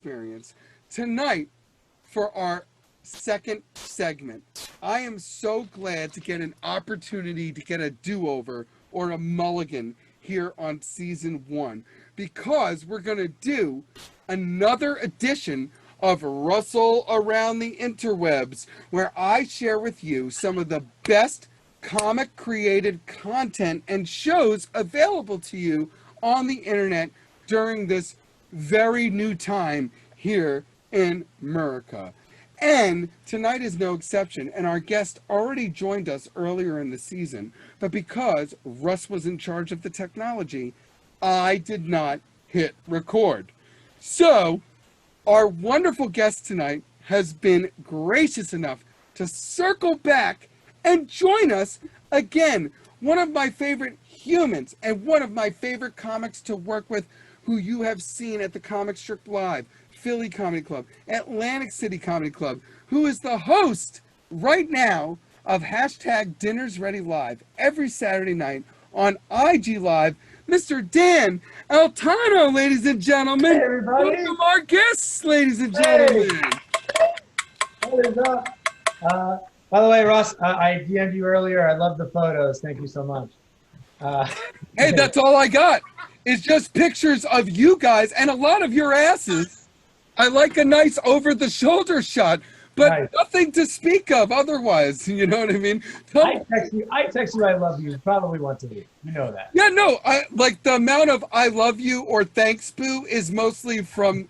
Experience. Tonight, for our second segment, I am so glad to get an opportunity to get a do-over or a mulligan here on season 1, because we're going to do another edition of Russell Around the Interwebs, where I share with you some of the best comic created content and shows available to you on the internet during this very new time here in America. And tonight is no exception, and our guest already joined us earlier in the season, but because Russ was in charge of the technology, I did not hit record. So our wonderful guest tonight has been gracious enough to circle back and join us again. One of my favorite humans and one of my favorite comics to work with, who you have seen at the Comic Strip Live, Philly Comedy Club, Atlantic City Comedy Club, who is the host right now of hashtag Dinners Ready Live every Saturday night on IG Live, Mr. Dan Altano, ladies and gentlemen. Hey, everybody. Welcome our guests, ladies and gentlemen. Hey. What is up? By the way, Russ, I DM'd you earlier. I love the photos. Thank you so much. Hey, that's all I got. It's just pictures of you guys and a lot of your asses. I like a nice over-the-shoulder shot, but Nice. Nothing to speak of otherwise. You know what I mean? I text you, I love you. Probably want to leave. You know that. Yeah, no, like the amount of I love you or thanks boo is mostly from,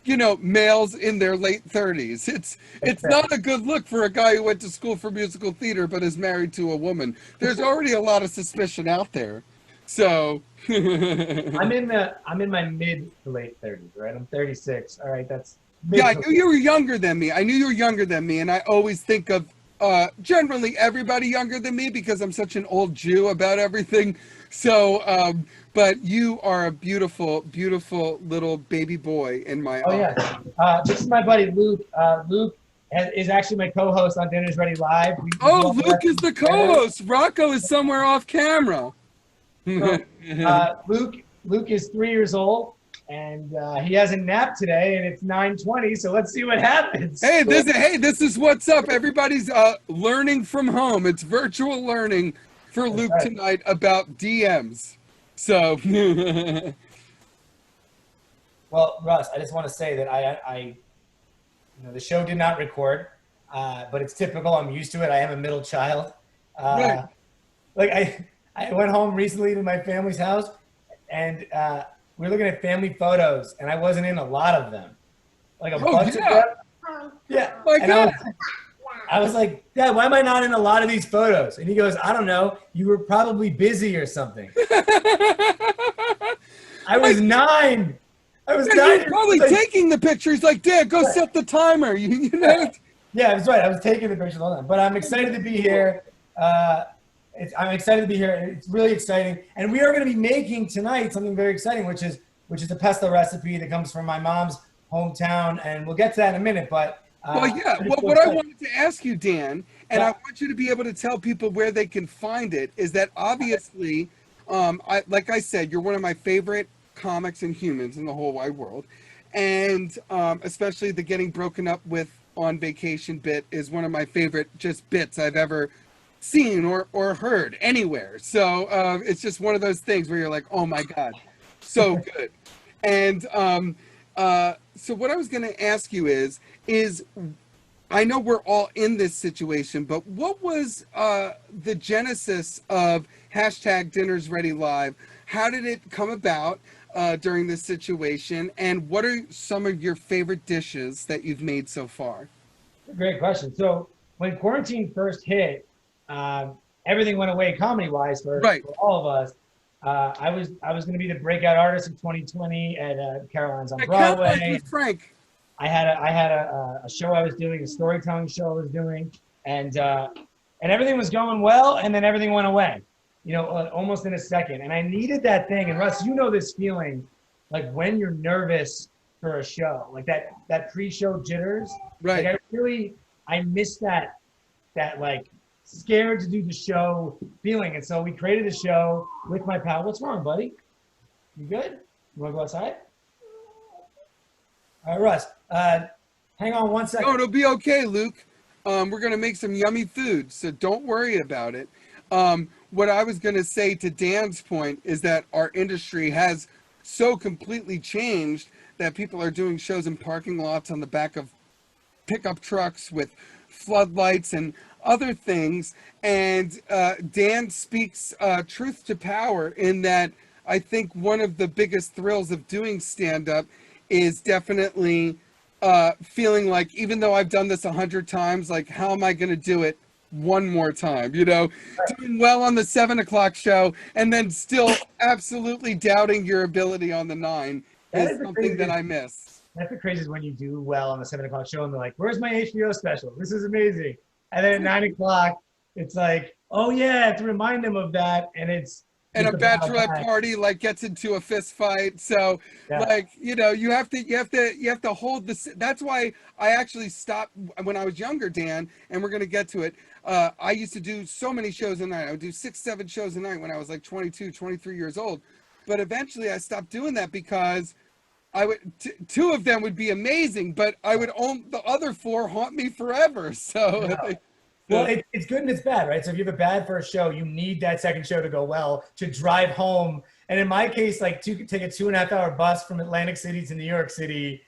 you know, males in their late 30s. It's not a good look for a guy who went to school for musical theater but is married to a woman. There's already a lot of suspicion out there. So I'm in my mid to late 30s, right? I'm 36. All right, that's yeah, I knew you were younger than me. I knew you were younger than me, and I always think of generally everybody younger than me because I'm such an old Jew about everything. So, but you are a beautiful, beautiful little baby boy in my eyes. Yeah. This is my buddy Luke. Luke is actually my co-host on Dinners Ready Live. Luke is the co-host. Rocco is somewhere off camera. So, Luke is 3 years old, and he has a nap today, and it's 9:20. So let's see what happens. Hey, this is what's up. Everybody's learning from home. It's virtual learning for Luke tonight about DMs. So, well, Russ, I just want to say that I the show did not record, but it's typical. I'm used to it. I am a middle child. Right. Like I went home recently to my family's house, and we were looking at family photos, and I wasn't in a lot of them. Like a bunch of them. Yeah. My God. I was like, Dad, why am I not in a lot of these photos? And he goes, I don't know. You were probably busy or something. I was 9. I was 9. You're probably taking the picture. He's like, Dad, go set the timer. You know? Yeah, that's right. I was taking the picture all the time. But I'm excited to be here. I'm excited to be here. It's really exciting. And we are going to be making tonight something very exciting, which is a pesto recipe that comes from my mom's hometown. And we'll get to that in a minite. But what I wanted to ask you, Dan, and I want you to be able to tell people where they can find it, is that obviously, like I said, you're one of my favorite comics and humans in the whole wide world. And especially the getting broken up with on vacation bit is one of my favorite just bits I've ever seen or heard anywhere. So it's just one of those things where you're like, oh my God, so good. And so what I was going to ask you is I know we're all in this situation, but what was the genesis of hashtag Dinners Ready Live? How did it come about during this situation? And what are some of your favorite dishes that you've made so far? Great question. So when quarantine first hit, everything went away comedy-wise for all of us. I was going to be the breakout artist of 2020 at Caroline's on Broadway. Frank. I had a show I was doing, a storytelling show I was doing, and everything was going well, and then everything went away, almost in a second. And I needed that thing. And Russ, you know this feeling, like when you're nervous for a show, like that pre-show jitters. Right. Like I miss that like scared to do the show feeling. And so we created a show with my pal. What's wrong, buddy? You good? You want to go outside? All right, Russ. Hang on one second. No, it'll be okay, Luke. We're gonna make some yummy food, so don't worry about it. What I was gonna say to Dan's point is that our industry has so completely changed that people are doing shows in parking lots on the back of pickup trucks with floodlights and other things. And Dan speaks truth to power in that I think one of the biggest thrills of doing stand-up is definitely feeling like, even though I've done this 100 times, like, how am I going to do it one more time? You know, doing well on the 7 o'clock show and then still absolutely doubting your ability on the 9 is something that I miss. That's the craziest when you do well on the 7 o'clock show and they're like, where's my HBO special? This is amazing. And then at 9 o'clock, it's like, oh yeah, I have to remind them of that. And it's and a bachelorette party like gets into a fist fight. So like, you know, you have to hold this. That's why I actually stopped when I was younger, Dan, and we're going to get to it. I used to do so many shows a night. I would do 6, 7 shows a night when I was like 22, 23 years old. But eventually I stopped doing that because I would, 2 of them would be amazing, but I would own the other 4 haunt me forever. So well, it's good and it's bad, right? So if you have a bad first show, you need that second show to go well to drive home. And in my case, like take a 2.5-hour bus from Atlantic City to New York City,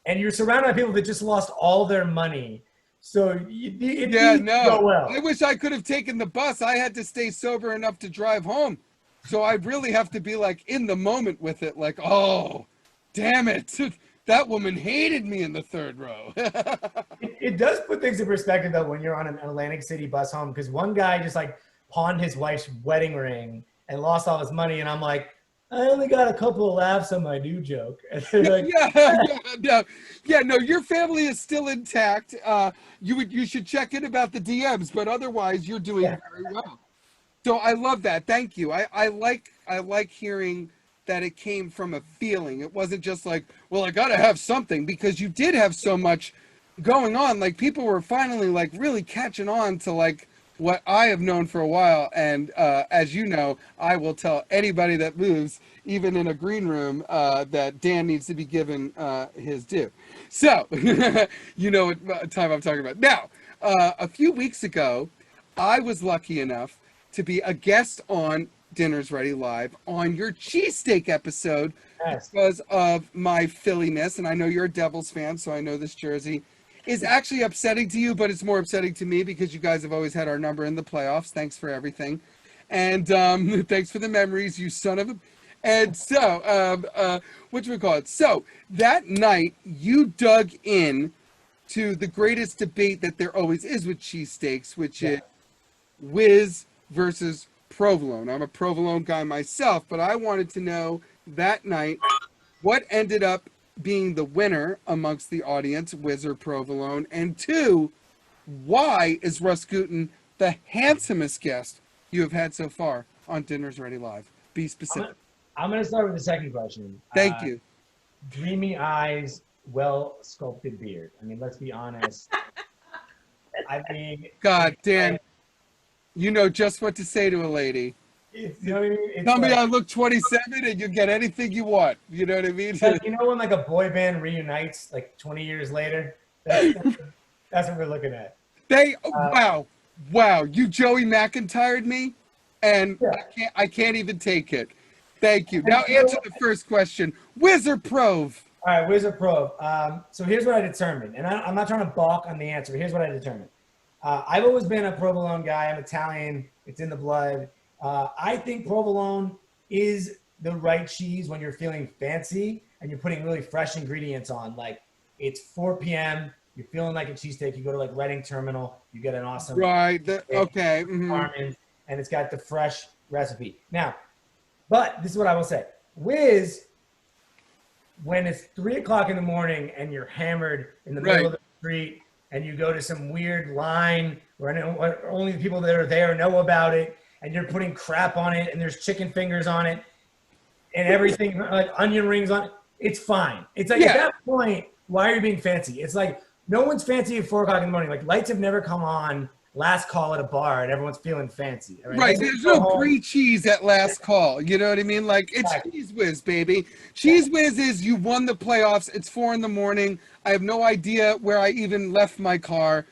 and you're surrounded by people that just lost all their money. So it needs to go well. I wish I could have taken the bus. I had to stay sober enough to drive home. So I really have to be like in the moment with it. Like, oh, damn it. That woman hated me in the 3rd row. It does put things in perspective, though, when you're on an Atlantic City bus home, because one guy just like pawned his wife's wedding ring and lost all his money. And I'm like, I only got a couple of laughs on my new joke. Like, no, your family is still intact. You should check in about the DMs, but otherwise you're doing very well. So I love that. Thank you. I like hearing that it came from a feeling. It wasn't just like, well, I got to have something, because you did have so much going on. Like, people were finally like really catching on to like what I have known for a while. And as you know, I will tell anybody that moves, even in a green room, that Dan needs to be given his due. So you know what time I'm talking about. Now, a few weeks ago, I was lucky enough to be a guest on Dinner's Ready Live on your cheesesteak episode because of my Philly-ness. And I know you're a Devils fan, so I know this jersey is actually upsetting to you, but it's more upsetting to me because you guys have always had our number in the playoffs. Thanks for everything. And thanks for the memories, you son of a... And so, whatchamacallit? So that night, you dug in to the greatest debate that there always is with cheesesteaks, which is whiz versus provolone. I'm a provolone guy myself, but I wanted to know that night what ended up being the winner amongst the audience, whiz or provolone, and 2, why is Russ Gutin the handsomest guest you have had so far on Dinner's Ready Live? Be specific. I'm going to start with the second question. Thank you. Dreamy eyes, well-sculpted beard. I mean, let's be honest. I mean... God, Dan, you know just what to say to a lady. You know what I mean? Tell me I look 27 and you get anything you want. You know what I mean? Like, you know when like a boy band reunites like 20 years later? That's what we're looking at. Wow. You Joey McIntyre'd me, and I can't even take it. Thank you. Now answer the first question. Whiz or prov? All right, whiz or prov. So here's what I determined. And I'm not trying to balk on the answer, but here's what I determined. I've always been a provolone guy. I'm Italian. It's in the blood. I think provolone is the right cheese when you're feeling fancy and you're putting really fresh ingredients on. Like, it's 4 p.m., you're feeling like a cheesesteak, you go to like Reading Terminal, you get an awesome okay. and it's got the fresh recipe. Now, but this is what I will say. Whiz, when it's 3 o'clock in the morning and you're hammered in the middle of the street and you go to some weird line where only the people that are there know about it, and you're putting crap on it and there's chicken fingers on it and everything, like onion rings on it, it's fine. It's like at that point, why are you being fancy? It's like no one's fancy at 4 o'clock in the morning. Like, lights have never come on last call at a bar and everyone's feeling fancy. All Right, let's there's go no home. brie cheese at last call. You know what I mean? Like, it's Exactly. Cheese Whiz, baby. Cheese Whiz is you won the playoffs. It's 4 in the morning. I have no idea where I even left my car.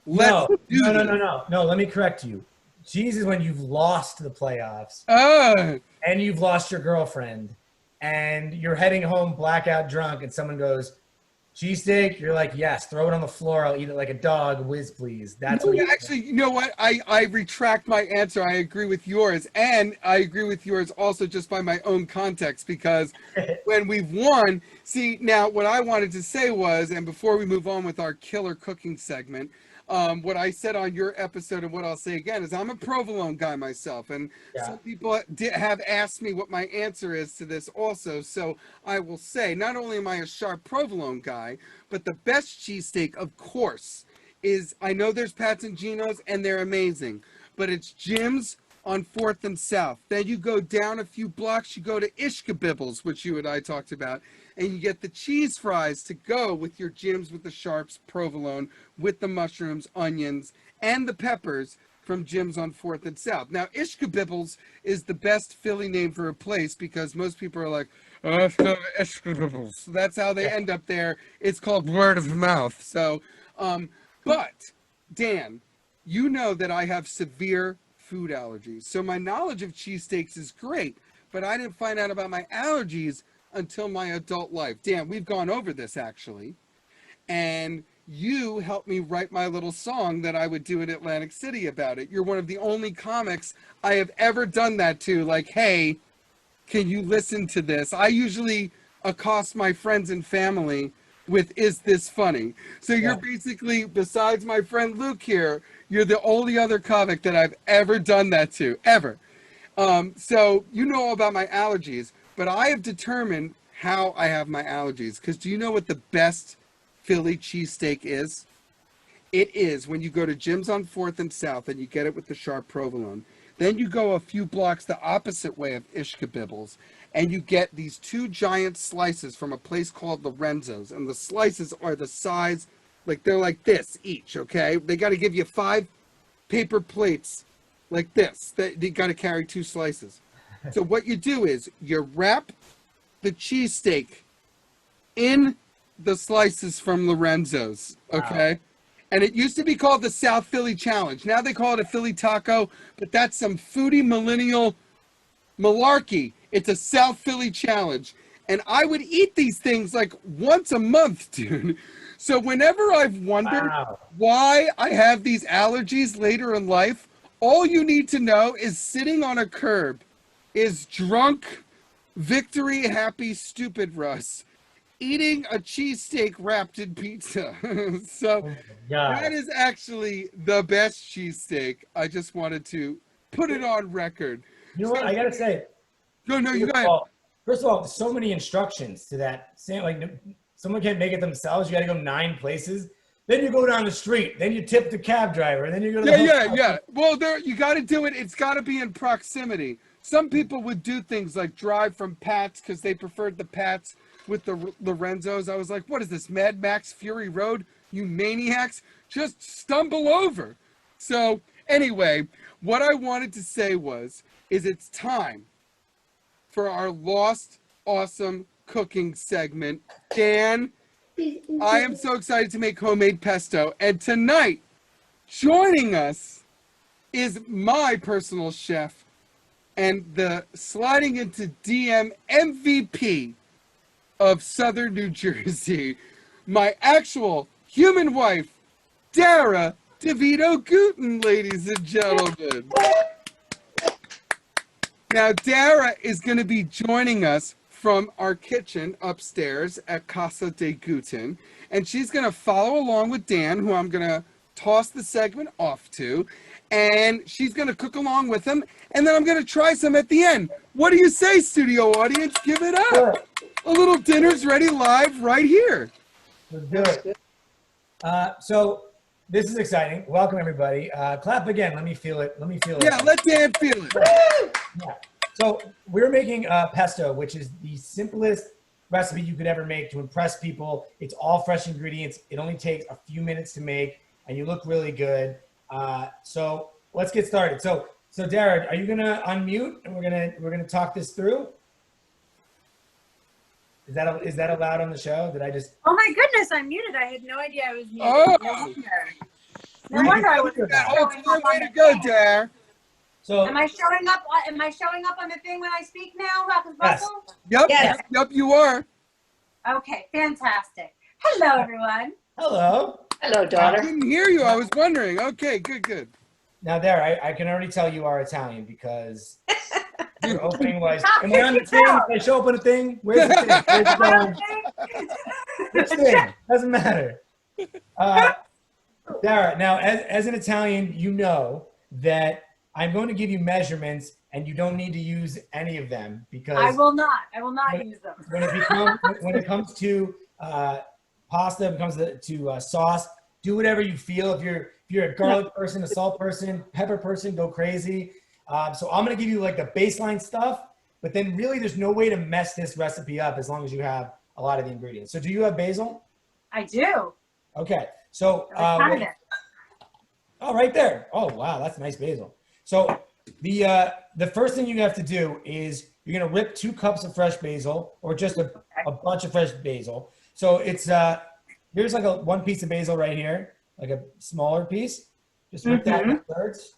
Let's No, do no, no, this. no, no, no. Let me correct you. Cheese is when you've lost the playoffs Uh, and you've lost your girlfriend and you're heading home blackout drunk and someone goes, cheesesteak? You're like, yes, throw it on the floor. I'll eat it like a dog. Whiz, please. That's no, what it actually, you know what? I retract my answer. I agree with yours. And I agree with yours also just by my own context because when we've won, see, now what I wanted to say was, and before we move on with our killer cooking segment, what I said on your episode and what I'll say again is I'm a provolone guy myself. And Yeah. some people have asked me what my answer is to this also. So I will say, not only am I a sharp provolone guy, but the best cheesesteak, of course, is, I know there's Pat's and Geno's and they're amazing, but it's Jim's on 4th and South. Then you go down a few blocks, you go to Ishkabibbles, which you and I talked about, and you get the cheese fries to go with your Jim's with the sharps, provolone, with the mushrooms, onions, and the peppers from Jim's on 4th and South. Now, Ishkabibbles is the best Philly name for a place because most people are like, oh, let's go to Ishkabibbles. So that's how they end up there. It's called word of mouth. So, but, Dan, you know that I have severe food allergies. So my knowledge of cheesesteaks is great, but I didn't find out about my allergies until my adult life. Dan, we've gone over this actually. And you helped me write my little song that I would do in Atlantic City about it. You're one of the only comics I have ever done that to. Like, hey, can you listen to this? I usually accost my friends and family with, is this funny? So you're basically, besides my friend Luke here, you're the only other comic that I've ever done that to, ever. So you know all about my allergies, but I have determined how I have my allergies. Because do you know what the best Philly cheesesteak is? It is when you go to Jim's on 4th and South and you get it with the sharp provolone. Then you go a few blocks the opposite way of Ishkabibbles, and you get these 2 giant slices from a place called Lorenzo's. And the slices are the size, like they're like this each, okay? They got to give you 5 paper plates like this. They got to carry 2 slices. So what you do is you wrap the cheesesteak in the slices from Lorenzo's, okay? Wow. And it used to be called the South Philly Challenge. Now they call it a Philly taco, but that's some foodie millennial malarkey. It's a South Philly Challenge. And I would eat these things like once a month, dude. So whenever I've wondered why I have these allergies later in life, all you need to know is sitting on a curb is drunk, victory, happy, stupid Russ eating a cheesesteak wrapped in pizza. So that is actually the best cheesesteak. I just wanted to put it on record. You know what? I got to say. No, you go ahead. First of all, there's so many instructions to that. Saying like someone can't make it themselves. You got to go 9 places. Then you go down the street. Then you tip the cab driver. And then you go to the yeah. Well, you got to do it. It's got to be in proximity. Some people would do things like drive from Pat's because they preferred the Pat's with the Lorenzo's. I was like, what is this, Mad Max Fury Road? You maniacs, just stumble over. So anyway, what I wanted to say is it's time for our Lost Awesome Cooking segment. Dan, I am so excited to make homemade pesto. And tonight, joining us is my personal chef and the sliding into DM MVP of Southern New Jersey, my actual human wife, Dara DeVito Gutin, ladies and gentlemen. Now, Dara is going to be joining us from our kitchen upstairs at Casa de Gutin, and she's going to follow along with Dan, who I'm going to toss the segment off to, and she's going to cook along with him, and then I'm going to try some at the end. What do you say, studio audience? Give it up. Sure. A little dinner's ready live right here. Let's do it. So this is exciting. Welcome, everybody. Clap again. Let me feel it. Yeah, let Dan feel it. Yeah. So we're making pesto, which is the simplest recipe you could ever make to impress people. It's all fresh ingredients. It only takes a few minutes to make, and you look really good. So let's get started. So Dara, are you gonna unmute and we're gonna talk this through? Is that allowed on the show? Did I just? Oh my goodness, I'm muted. I had no idea I was muted. Oh. No wonder. No wonder I was That showing whole up way on to the go, thing. Dare. So Am I showing up? Am I showing up on the thing when I speak now, Rock and Yes. Russell? Yep, Yes. yep, you are. Okay, fantastic. Hello, everyone. hello. Hello, I daughter. couldn't hear you. I was wondering. Okay, good. Now, Dara, I can already tell you are Italian because your opening was. Am I on the thing? Can I show up on the thing? Where's the thing? Where's it going? Which thing? Doesn't matter. Dara, now as an Italian, you know that I'm going to give you measurements, and you don't need to use any of them because I will not. I will not use them. when it comes to pasta, when it comes to sauce, do whatever you feel. If you're a garlic person, a salt person, pepper person, go crazy. So I'm gonna give you like the baseline stuff, but then really there's no way to mess this recipe up as long as you have a lot of the ingredients. So do you have basil? I do. Okay. So I oh, right there. Oh wow, that's nice basil. So the first thing you have to do is you're gonna rip 2 cups of fresh basil or just a bunch of fresh basil. So it's here's like one piece of basil right here, like a smaller piece. Just rip that in thirds.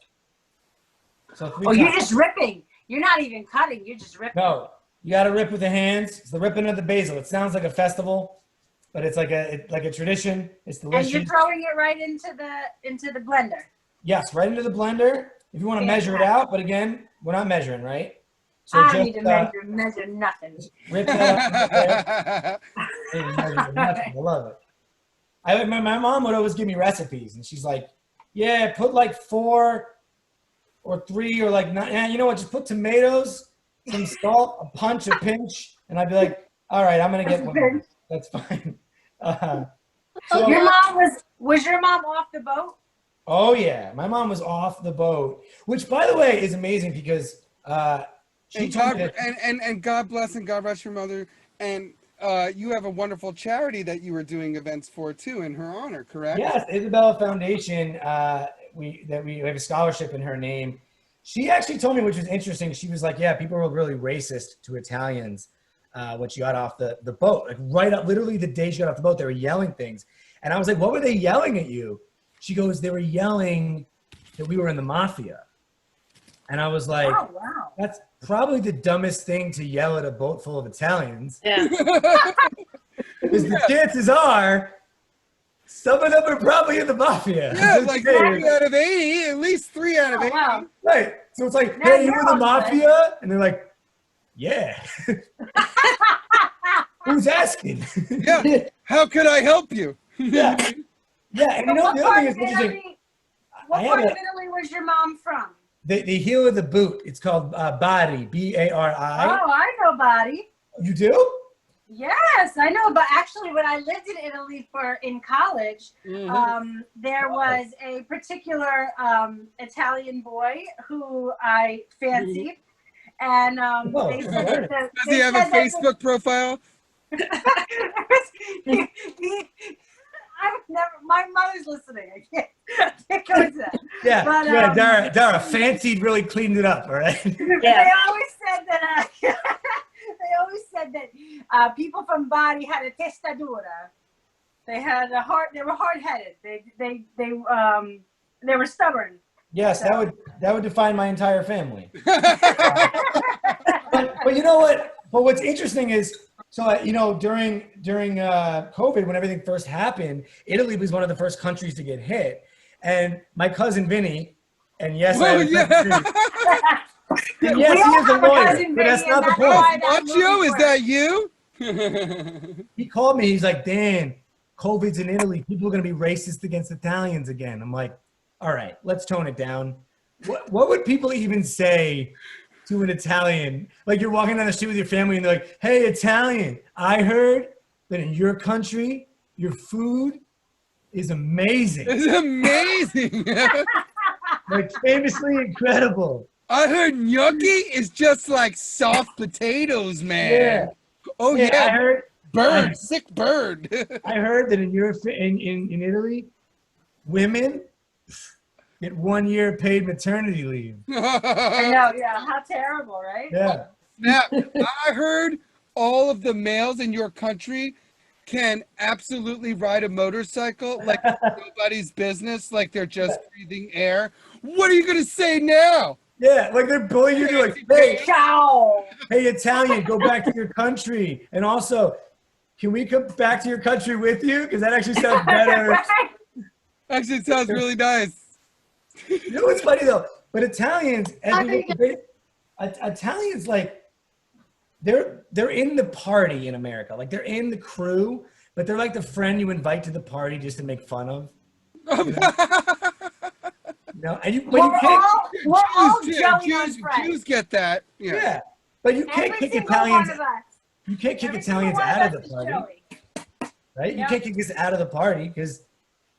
So 3 you're cups. just ripping. You're not even cutting. You're just ripping. No, you got to rip with the hands. It's the ripping of the basil. It sounds like a festival, but it's like a tradition. It's delicious. And you're throwing it right into the blender. Yes, right into the blender. If you want to measure it out, but again, we're not measuring, right? So I need to measure nothing. Rip that up. I love it. My mom would always give me recipes, and she's like, "Yeah, put like 4 or 3 or like 9. Yeah, you know what? Just put tomatoes, some salt, a punch, a pinch," and I'd be like, "All right, I'm gonna get one. That's fine." So, Your mom was your mom off the boat? oh yeah, my mom was off the boat, which by the way is amazing because she And told me God, that, and God bless and God rest your mother. And you have a wonderful charity that you were doing events for too in her honor, correct? yes, Isabella Foundation. We have a scholarship in her name. She actually told me, which was interesting. She was like, "Yeah, people were really racist to Italians when she got off the boat. Like right up, literally the day she got off the boat, they were yelling things." And I was like, "What were they yelling at you?" She goes, "They were yelling that we were in the mafia." And I was like, Oh wow. "That's probably the dumbest thing to yell at a boat full of Italians." Yeah. Because the chances are, some of them are probably in the mafia. Yeah, like 3 out of 80, at least 3 out of 80. Wow. Right. So it's like, Now "Hey, you you're in the on mafia?" And they're like, "Yeah." Who's asking? Yeah. How could I help you? Yeah. Yeah. And you know, What the other part thing of is interesting. Italy? What I have part of a- Italy was your mom from? The heel of the boot, it's called Bari, B-A-R-I. Oh, I know Bari. You do? Yes, I know. But actually, when I lived in Italy in college, there was a particular Italian boy who I fancied, and they said that Does he have a Facebook profile? I've never. My mother's listening. I can't go into that. Yeah, But, yeah, Dara, fancied really cleaned it up, all right? Yeah. They always said that. They always said that people from Bari had a testadura. They had a heart. They were hard-headed. They were stubborn. Yes, that would define my entire family. But you know what? But what's interesting is, so you know, during COVID, when everything first happened, Italy was one of the first countries to get hit, and my cousin Vinny, and yes, I have and yes, he is a lawyer, but that's not the point. Macho, is that you? He called me. He's like, "Dan, COVID's in Italy. People are going to be racist against Italians again." I'm like, "All right, let's tone it down. What would people even say to an Italian? Like you're walking down the street with your family and they're like, 'Hey, Italian, I heard that in your country, your food is amazing. It's amazing. Like famously incredible.'" I heard gnocchi is just like soft potatoes, man. Yeah. Oh Yeah, yeah, I heard. bird, sick bird. I heard that in Italy, women get 1 year paid maternity leave. I know, yeah. How terrible, right? Yeah. Now, I heard all of the males in your country can absolutely ride a motorcycle like it's nobody's business, like they're just breathing air. What are you going to say now? Yeah, like they're bullying you. They're like, hey, Ciao. hey, Italian, go back to your country. And also, can we come back to your country with you? Because that actually sounds better. Right? Actually, it sounds really nice. You know what's funny though? But Italians, Italians like they're in the party in America. Like they're in the crew, but they're like the friend you invite to the party just to make fun of. You know? No, and you can't. We're all Joey on friends. Jews get that. Yeah, but you can't Every kick single Italians. one of us. You can't kick Every Italians single one out of us the is party, Joey. right? You Yep. can't kick us out of the party because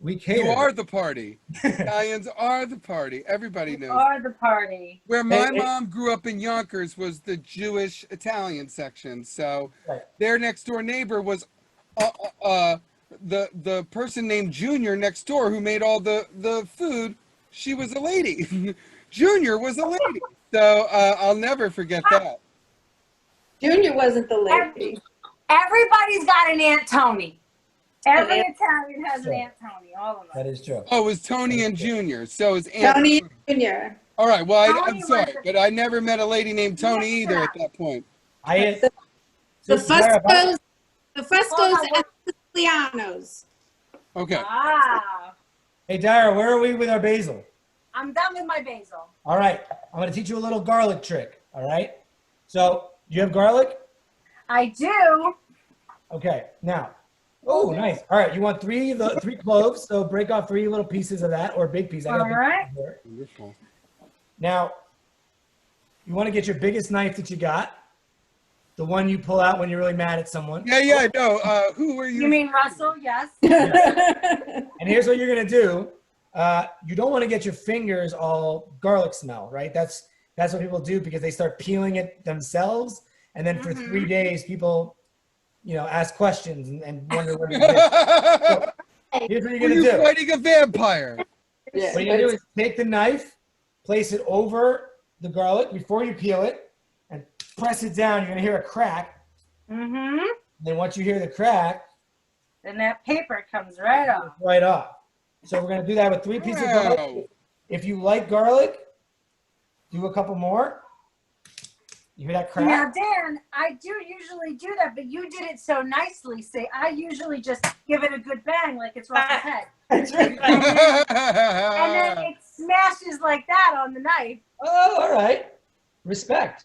we cater. You are the party. Italians are the party. Everybody knows. Are the party. Where my mom grew up in Yonkers was the Jewish Italian section. So Right. their next door neighbor was the person named Junior next door who made all the food. She was a lady. Junior was a lady. So I'll never forget that. Junior wasn't the lady. Everybody's got an Aunt Tony. Every Italian has an Aunt Tony. All of them. That is true. Oh, it was Tony and Junior. So it's Aunt Tony Junior. All right. Well, I'm Tony sorry, was the- but I never met a lady named Tony either at that point. The Fuscos and Sicilianos. Okay. Ah. Hey, Dara, where are we with our basil? I'm done with my basil. All right, I'm going to teach you a little garlic trick. All right. So, do you have garlic? I do. Okay. Now, oh, nice. All right, you want three cloves. So break off 3 little pieces of that, or a big piece. I got a big All right. piece here. Wonderful. Now, you want to get your biggest knife that you got, the one you pull out when you're really mad at someone. Yeah, I know. Who are you? You mean Russell? Yes. And here's what you're gonna do. You don't want to get your fingers all garlic smell, right? That's what people do because they start peeling it themselves, and then for 3 days, people, ask questions and wonder what it is. So, here's what you're Are gonna you do. fighting a vampire? Yeah, What you're gonna do is take the knife, place it over the garlic before you peel it, and press it down. You're gonna hear a crack. Mm-hmm. Then once you hear the crack, Then that paper comes right off. right off. So we're gonna do that with 3 pieces of Wow. garlic. If you like garlic, do a couple more. You hear that crack? Now, Dan, I do usually do that, but you did it so nicely. Say, I usually just give it a good bang like it's Russell's head. That's right. And then it smashes like that on the knife. Oh, all right. Respect.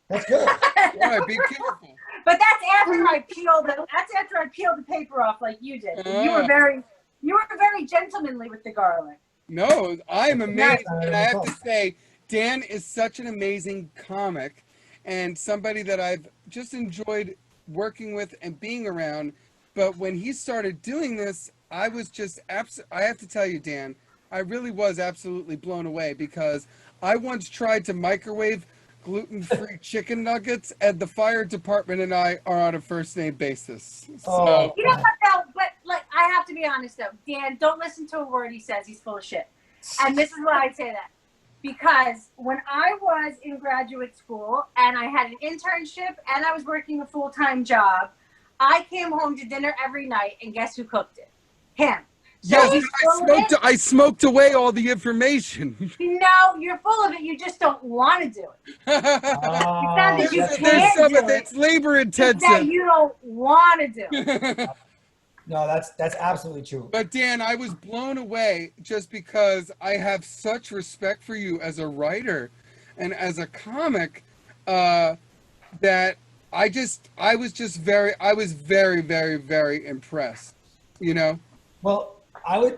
That's good. All right, be careful. But that's after I peeled it. That's after I peeled the paper off like you did. You were very gentlemanly with the garlic. No, I am amazed. Nice. And I have to say, Dan is such an amazing comic and somebody that I've just enjoyed working with and being around. But when he started doing this, I was just I have to tell you, Dan, I really was absolutely blown away because I once tried to microwave gluten-free chicken nuggets, and the fire department and I are on a first-name basis. So, Oh. You know what though? But like, I have to be honest though, Dan, don't listen to a word he says. He's full of shit. And this is why I say that. Because when I was in graduate school and I had an internship and I was working a full-time job, I came home to dinner every night, and guess who cooked it? Him. So yes, he's full of it. I smoked away all the information. No, you're full of it. You just don't want to do it. Oh, that you that's- can't do it. It's labor It's that intensive. you don't want to do it. No, that's absolutely true. But Dan, I was blown away just because I have such respect for you as a writer and as a comic that I was very, very, very impressed. Well,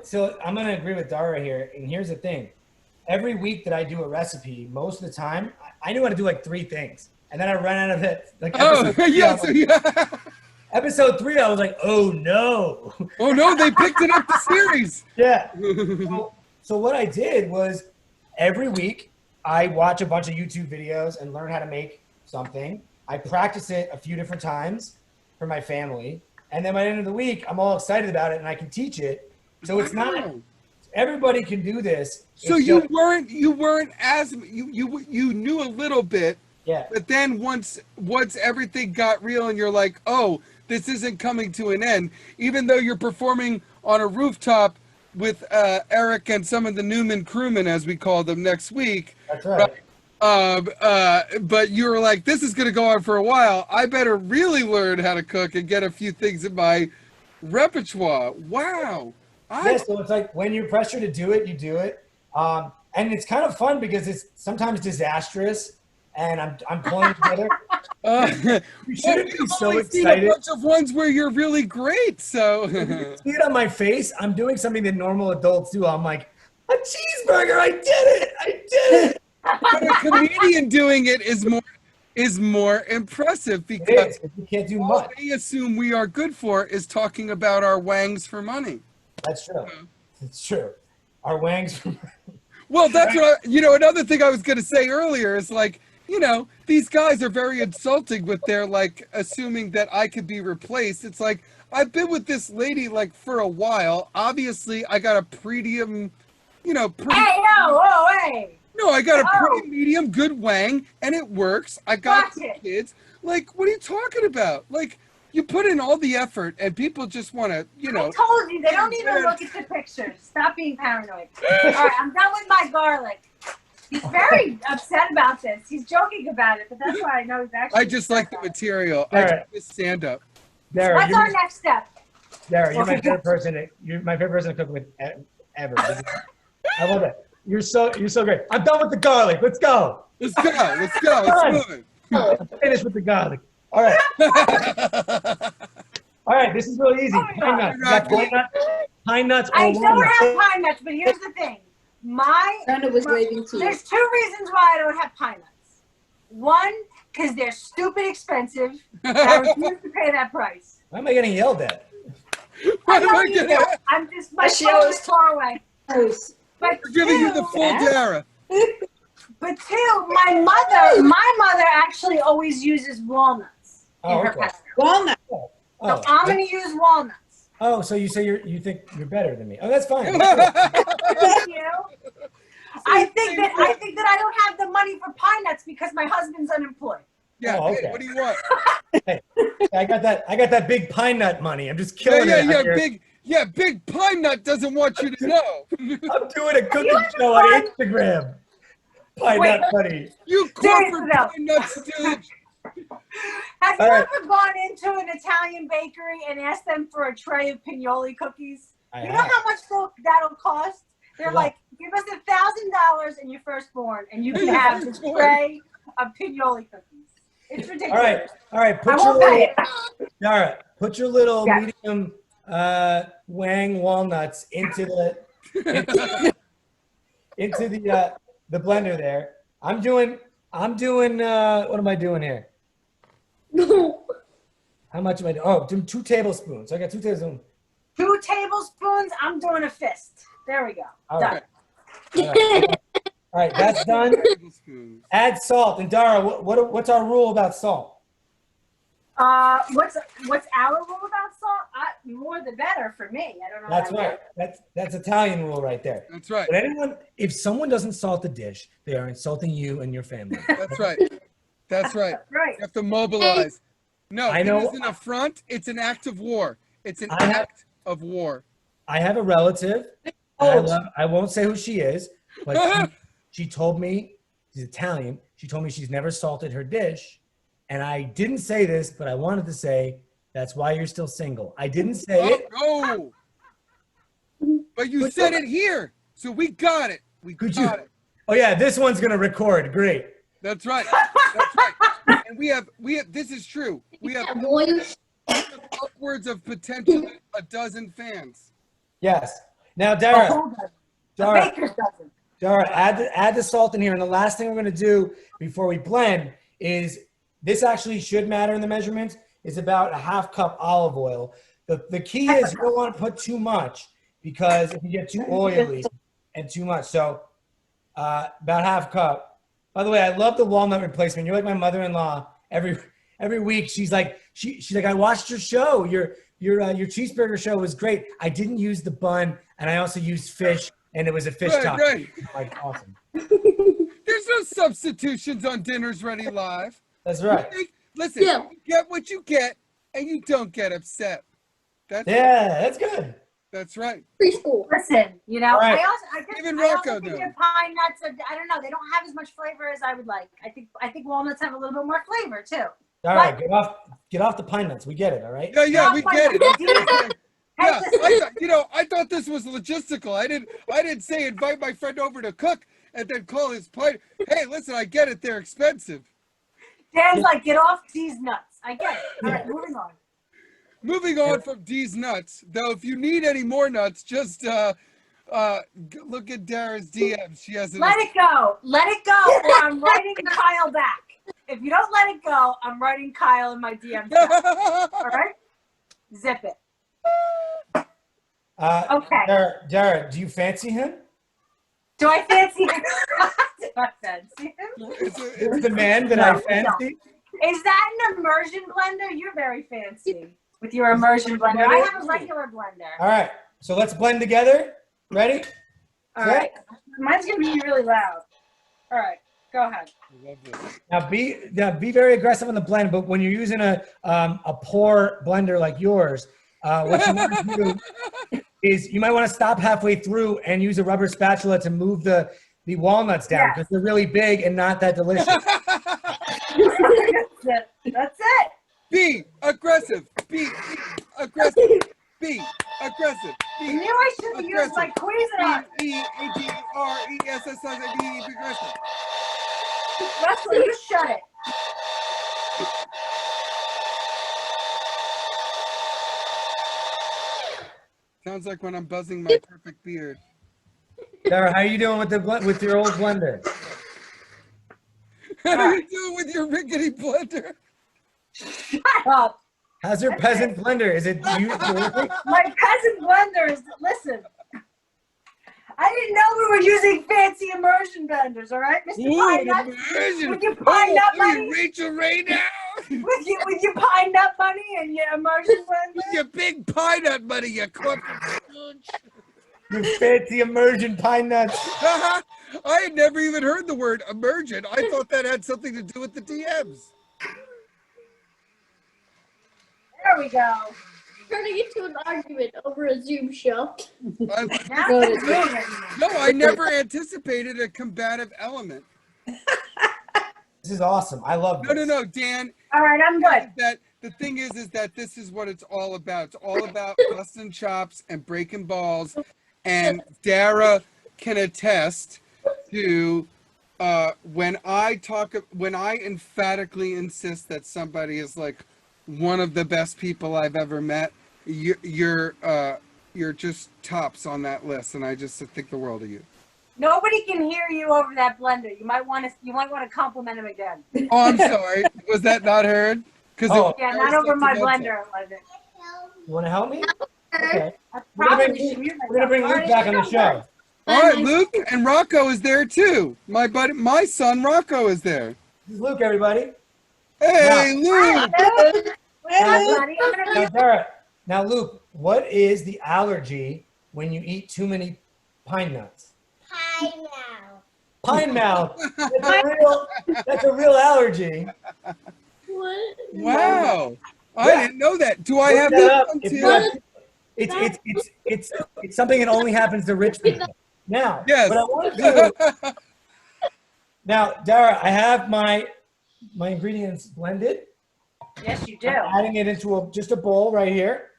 so I'm going to agree with Dara here. And here's the thing. Every week that I do a recipe, most of the time, I knew how to do like 3 things. And then I ran out of it. Like episode 3, I was like, oh no. Oh no, they picked it up the series. Yeah. So what I did was every week I watch a bunch of YouTube videos and learn how to make something. I practice it a few different times for my family. And then by the end of the week, I'm all excited about it and I can teach it. So it's not, everybody can do this. So It's you just- weren't as you knew a little bit, yeah. but then once everything got real and you're like, oh, this isn't coming to an end, even though you're performing on a rooftop with Eric and some of the Newman crewmen, as we call them, next week. That's right. But you were like, this is going to go on for a while. I better really learn how to cook and get a few things in my repertoire. Wow. Yeah, so it's like when you're pressured to do it, you do it. And it's kind of fun because it's sometimes disastrous, and I'm pulling together. You shouldn't be so seen excited. a bunch of ones where you're really great. So See it on my face. I'm doing something that normal adults do. I'm like, a cheeseburger. I did it. I did it. but a comedian doing it is more impressive It because is. You can't do all much. they assume we are good for is talking about our wangs for money. That's true. It's true. Our wangs. Well, that's what another thing I was going to say earlier is like, these guys are very insulting with their like assuming that I could be replaced. It's like, I've been with this lady like for a while. Obviously, I got a premium, Hey, oh, hey. No, I got a pretty medium good wang, and it works. I got Gotcha. two kids. Like, what are you talking about? Like, you put in all the effort, and people just want to, I told you, they don't even look at the pictures. Stop being paranoid. All right, I'm done with my garlic. He's very upset about this. He's joking about it, but that's why I know he's actually. I just like the material. All I right. just stand up. Dara, What's our next step? Dara, you're my favorite person. You're my favorite person to cook with ever. I love it. You're so great. I'm done with the garlic. Let's go. Let's go. Let's go. Let's move I'm finished with the garlic. All right. All right. This is really easy. Pine nuts. You got pine nuts or I don't walnuts? have pine nuts, but here's the thing. Brenda was waving to you. There's two reasons why I don't have pine nuts. One, because they're stupid expensive. And I refuse to pay that price. Why am I getting yelled at? I don't either. I'm just, my phone is far away. But We're giving you the full Dara. But two, my mother actually always uses walnuts in her okay. pesto. Walnut. Oh. So I'm going to use walnuts. Oh, so you say you think you're better than me? Oh, that's fine. Thank you. I think that I don't have the money for pine nuts because my husband's unemployed. Yeah. Oh, Hey, okay. what do you want? Hey, I got that big pine nut money. I'm just killing it. out here. Big Pine Nut doesn't want you to know. I'm doing a cooking show on Instagram. Pine Wait. nut money. You corporate no. Pine Nut stooge. Have All you right. ever gone into an Italian bakery and asked them for a tray of pinoli cookies? I You know have. how much that'll cost? They're Yeah. like, give us $1,000 and your firstborn, and you can have this tray of pinoli cookies. It's ridiculous. All right. I won't pay it. Dara, put your little Yeah. medium wang walnuts into the the blender there. I'm doing what am I doing here? How much am I doing? Oh, do 2 tablespoons. I got 2 tablespoons. 2 tablespoons. I'm doing a fist. There we go. All Done. right. All right, that's done. Tablespoons. Add salt. And Dara, what's our rule about salt? What's our rule about salt? More the better for me. I don't know. That's about right. That's Italian rule right there. That's right. But if someone doesn't salt the dish, they are insulting you and your family. That's right. That's right. you. Right. You have to mobilize. No, I know- it isn't a front. It's an act of war. It's an I have- act of war. I have a relative. and I won't say who she is, but she told me, she's Italian. She told me she's never salted her dish. And I didn't say this, but I wanted to say, that's why you're still single. I didn't say it. Oh, no. But you said it here. So we got it. We Could you? got it. Oh yeah, this one's going to record. Great. That's right. That's right. And we have, this is true. We have upwards of potentially a dozen fans. Yes. Now, Dara, The Dara, baker's dozen. Dara, add the salt in here. And the last thing we're going to do before we blend is, this actually should matter in the measurements, is about a 1/2 cup olive oil. The key is you don't want to put too much, because if you get too oily and too much. So about 1/2 cup. By the way, I love the walnut replacement. You're like my mother-in-law. Every week she's like, I watched your show. Your cheeseburger show was great. I didn't use the bun, and I also used fish and it was a fish Right, taco. right. Like, awesome. There's no substitutions on Dinners Ready Live. That's right. Listen, Yeah. you get what you get, and you don't get upset. That's good. That's right. Preschool. Listen, you know, All right. Even I Rocco also think knows. that pine nuts are, I don't know, they don't have as much flavor as I would like. I think walnuts have a little bit more flavor too. All right, get off the pine nuts. We get it, all right? Yeah, we get it. Okay. Hey, Yeah, listen, I thought this was logistical. I didn't say invite my friend over to cook and then call his plate. Hey, listen, I get it. They're expensive. Dan's like, get off these nuts. I get it. All right, moving on. Moving on from D's nuts, though, if you need any more nuts, just look at Dara's DMs. She has Let it go. Let it go, or I'm writing Kyle back. If you don't let it go, I'm writing Kyle in my DMs back. All right? Zip it. Okay. Dara, do you fancy him? Do I fancy him? Do I fancy him? It's the man that I fancy. Is that an immersion blender? You're very fancy with your immersion blender. I have a regular blender. All right, so let's blend together. Ready? All right. Mine's gonna be really loud. All right, go ahead. Now be very aggressive on the blend, but when you're using a pour blender like yours, what you want to do is you might want to stop halfway through and use a rubber spatula to move the walnuts down because they're really big and not that delicious. That's it. Be aggressive. Be aggressive. Be aggressive. I knew I should have used my Cuisinart. B-E-A-G-R-E-S-S-I-B. Be aggressive. Russell, you shut it. Sounds like when I'm buzzing my perfect beard. Dara, how are you doing with your old blender? How do you do with your rickety blender? Shut up. How's your peasant blender? Is it you? My peasant blender is, listen. I didn't know we were using fancy immersion blenders, all right, Mr. Pine Nut? With your pine nut money? Rachel Ray now. With your pine nut money and your immersion blender? With your big pine nut money, you corporate. You fancy immersion pine nuts. I had never even heard the word immersion. I thought that had something to do with the DMs. There we go. Turning into an argument over a Zoom show. Now it's moving. No, I never anticipated a combative element. This is awesome. I love this. No, Dan. All right, I'm good. That the thing is that this is what it's all about. It's all about busting chops and breaking balls. And Dara can attest to when I emphatically insist that somebody is like one of the best people I've ever met, you're just tops on that list, and I just think the world of you. Nobody can hear you over that blender. You might want to compliment him again. Oh, I'm sorry. Was that not heard? Oh. Yeah, not over my blender. You want to help me? Okay. We're Probably should mute gonna bring myself. Luke back on the show. All right, Luke and Rocco is there too. My son Rocco is there. This is Luke, everybody. Hey, Luke. Now, Dara, now, Luke, what is the allergy when you eat too many pine nuts? Pine mouth. Pine mouth. That's a real allergy. What? Wow. I didn't know that. Do I have Look that that one up. too? It's something that only happens to rich people. Now, Yes. what I want to do. Now, Dara, I have my ingredients blended. Yes, you do. I'm adding it into just a bowl right here.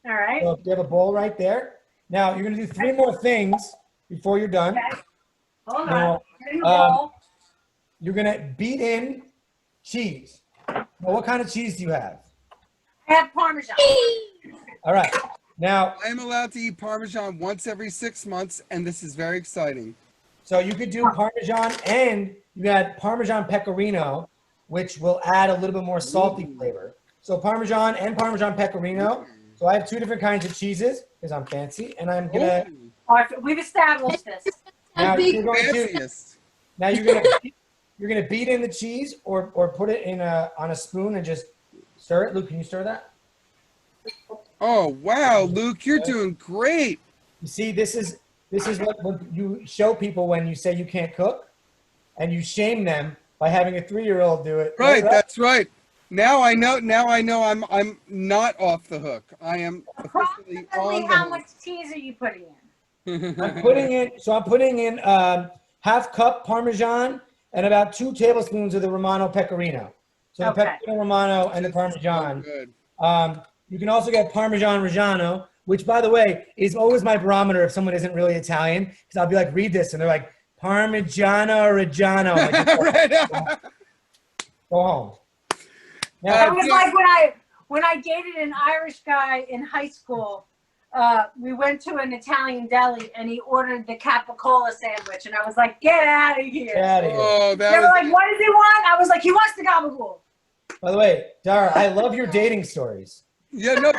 All right. So you have a bowl right there. Now you're going to do 3 more things before you're done. Okay. Hold Now, on. Getting the bowl. You're going to beat in cheese. Now, what kind of cheese do you have? I have Parmesan. All right. Now, I am allowed to eat Parmesan once every 6 months, and this is very exciting. so you could do Parmesan, and you add Parmesan Pecorino, which will add a little bit more salty flavor. So Parmesan and Parmesan Pecorino. So I have 2 different kinds of cheeses because I'm fancy, and I'm gonna. All right, we've established this. Now you're going to. Fanciest. Now you're gonna beat in the cheese or put it in on a spoon and just stir it. Luke, can you stir that? Oh, wow, Luke, you're doing great. You see, this is This is what you show people when you say you can't cook, and you shame them by having a 3-year-old do it. Right, that's right. Now I know I'm not off the hook. I am officially Approximately on the how hook. much cheese are you putting in? I'm putting in half cup Parmesan and about 2 tablespoons of the Romano Pecorino. So the Okay. Pecorino Romano and the Parmesan. Good. You can also get Parmesan Reggiano, which, by the way, is always my barometer if someone isn't really Italian, because I'll be like, read this, and they're like, Parmigiano Reggiano. Like, go home. Now, It was like when I dated an Irish guy in high school. We went to an Italian deli and he ordered the capicola sandwich, and I was like, "Get out of here!" get out of here. Oh, They were like, "What does he want?" I was like, "He wants the gabagool." By the way, Dara, I love your dating stories. Yeah, no,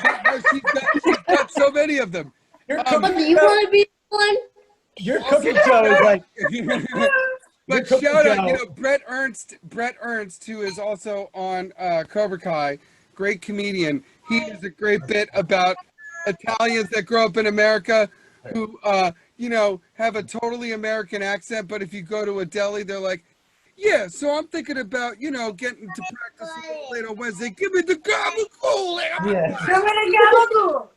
she's got so many of them. Your Do cooking you want to be one? your cooking show is like, But cooking shout out, show. Brett Ernst, who is also on Cobra Kai, great comedian. He has a great bit about Italians that grow up in America who, have a totally American accent, but if you go to a deli, they're like, yeah, so I'm thinking about, getting to practice a little later on Wednesday. Give me the gabagool. yeah. Give me the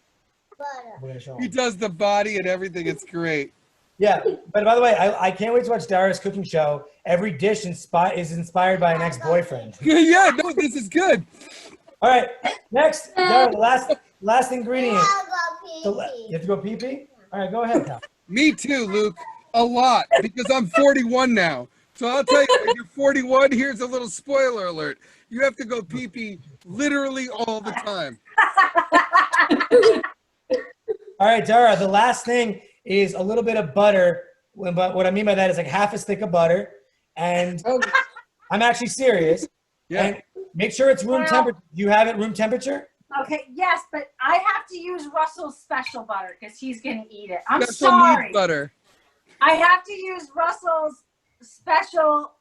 gabagool. He does the body and everything. It's great. Yeah, but by the way, I can't wait to watch Dara's cooking show. Every dish is inspired by an ex-boyfriend. Yeah, no, this is good. All right, next, Dara, the last ingredient. You have to go pee-pee? All right, go ahead, pal. Me too, Luke. A lot, because I'm 41 now. So I'll tell you, when you're 41, here's a little spoiler alert. You have to go pee-pee literally all the time. All right, Dara, the last thing is a little bit of butter. But what I mean by that is like half a stick of butter. And I'm actually serious. Yeah. And make sure it's room temperature. Do you have it room temperature? Okay, yes, but I have to use Russell's special butter because he's gonna eat it. I'm Special sorry. needs butter. I have to use Russell's special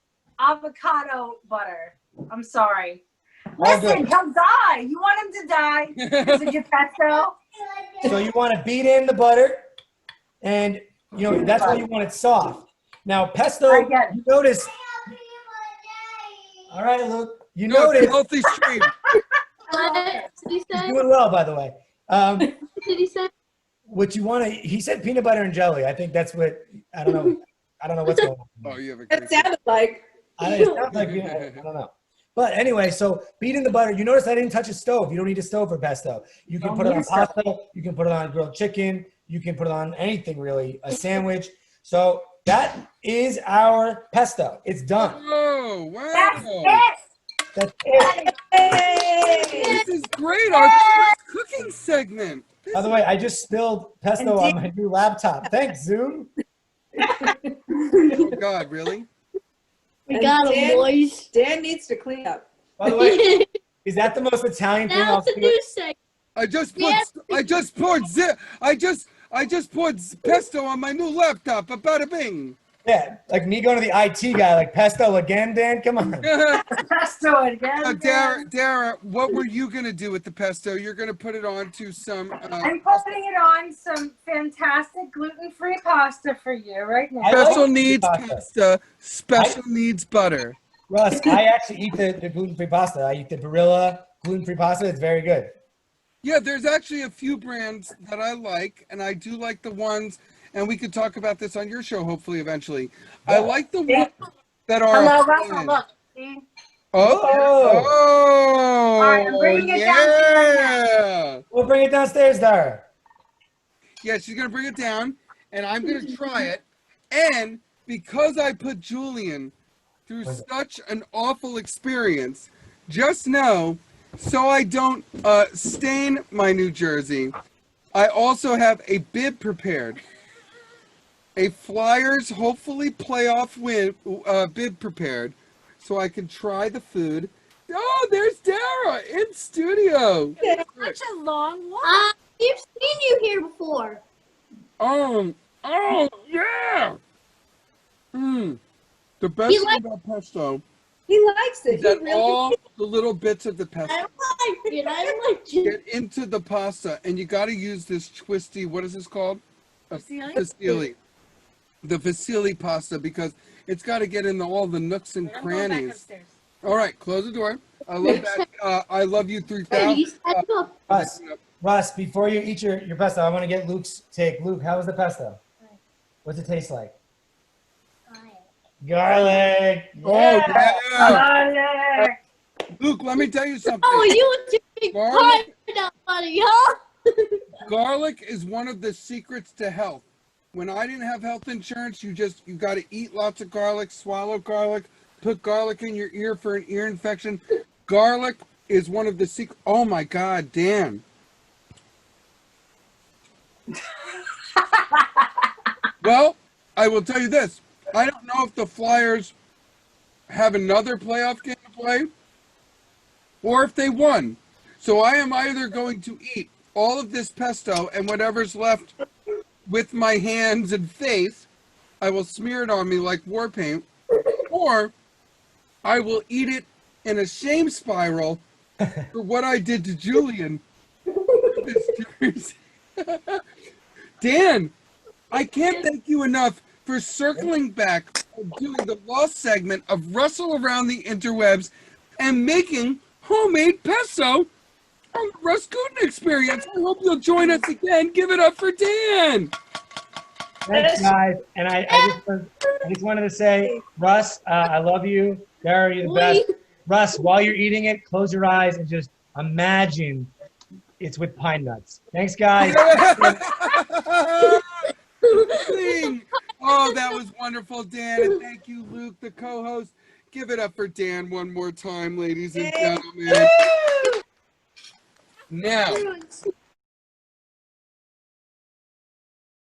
avocado butter. I'm sorry. All Listen, good. he'll die. You want him to die because of your pesto? So you want to beat in the butter, and that's why you want it soft. Now pesto, I get it. you notice. All right, Luke. You No, it's a notice. healthy stream. What did he He's say? doing well, by the way. What did he say? What you want to? He said peanut butter and jelly. I think that's what. I don't know. I don't know what's going on. Oh, you have a It great sounded like. It sounds like I don't know. But anyway, so beating the butter. You notice I didn't touch a stove. You don't need a stove for pesto. You can Don't put it need on a stove. pasta. You can put it on grilled chicken. You can put it on anything really. A sandwich. So that is our pesto. It's done. Oh, That's wow. it. That's it. This is great. Our first cooking segment. By the way, I just spilled pesto on my new laptop. Thanks, Zoom. Oh, God, really? We And got him, Dan- boys. Dan needs to clean up. By the way, is that the most Italian thing Now I'll the see? news segment. I just Yes. poured pesto on my new laptop. Bada bing. Yeah, like me going to the IT guy, like pesto again, Dan? Come on. Pesto again. Dara, what were you gonna do with the pesto? You're gonna put it onto some I'm putting it on some fantastic gluten-free pasta for you right now. I like special needs pasta. pasta, special needs butter. Russ, I actually eat the gluten-free pasta. I eat the Barilla gluten-free pasta. It's very good. Yeah, there's actually a few brands that I like, and I do like the ones, and we could talk about this on your show hopefully eventually. I like the ones that are Hello, Russell. Look, see? Oh, All right, I'm bringing it down to you right yeah. We'll bring it downstairs, Dara. Yeah, she's gonna bring it down, and I'm gonna try it. And because I put Julian through such an awful experience, just know, so I don't stain my New Jersey, I also have a bib prepared. A Flyers, hopefully playoff win bib prepared, so I can try the food. Oh, there's Dara in studio. Such a long walk. We've seen you here before. Oh, yeah. The best thing about pesto He likes it. is that He really all the little bits of the pesto I like it. get into the pasta, and you got to use this twisty. What is this called? fusilli. The fusilli pasta, because it's got to get into all the nooks and crannies. All right, close the door. I love that. I love you 3000. Russ, before you eat your pesto, I want to get Luke's take. Luke, how was the pesto? What's it taste like? Garlic. Oh, Yeah. yeah. Luke, let me tell you something. Oh, you took part of that money, huh? Garlic is one of the secrets to health. When I didn't have health insurance, you got to eat lots of garlic, swallow garlic, put garlic in your ear for an ear infection. Garlic is one of the secrets. Oh my God, Dan. Well, I will tell you this. I don't know if the Flyers have another playoff game to play or if they won. So I am either going to eat all of this pesto and whatever's left with my hands and face, I will smear it on me like war paint, or I will eat it in a shame spiral for what I did to Julian. Dan, I can't thank you enough for circling back and doing the lost segment of Russell Around the Interwebs and making homemade pesto on the RUS GUTIN Experience. I hope you'll join us again. Give it up for Dan. Thanks, guys. And I just wanted to say, Russ, I love you. Dara, you're the best. Russ, while you're eating it, close your eyes and just imagine it's with pine nuts. Thanks, guys. Oh, that was wonderful, Dan. And thank you, Luke, the co-host. Give it up for Dan one more time, ladies and gentlemen. Now,